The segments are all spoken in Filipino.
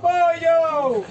Boyo!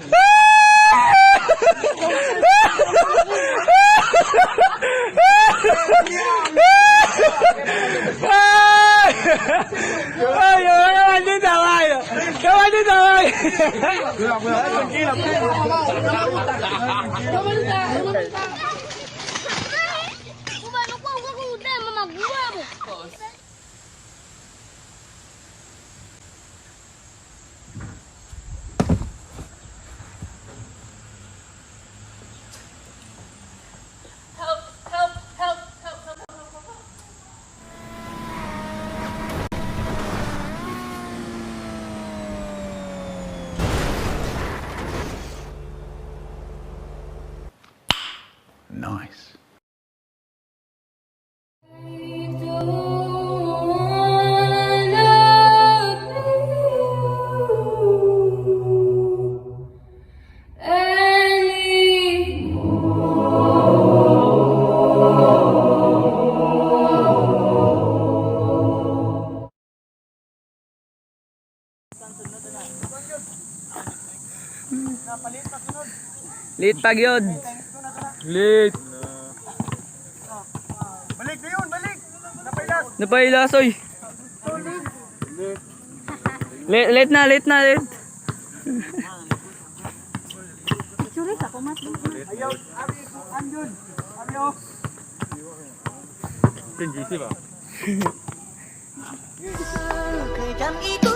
Nice. Lit pag yun. Late. Balik na yun, balik. Napailas. Napailas, oy. Late na. Ayaw, abi, andun. Abi, oh. Kan GC ba? Kejam itu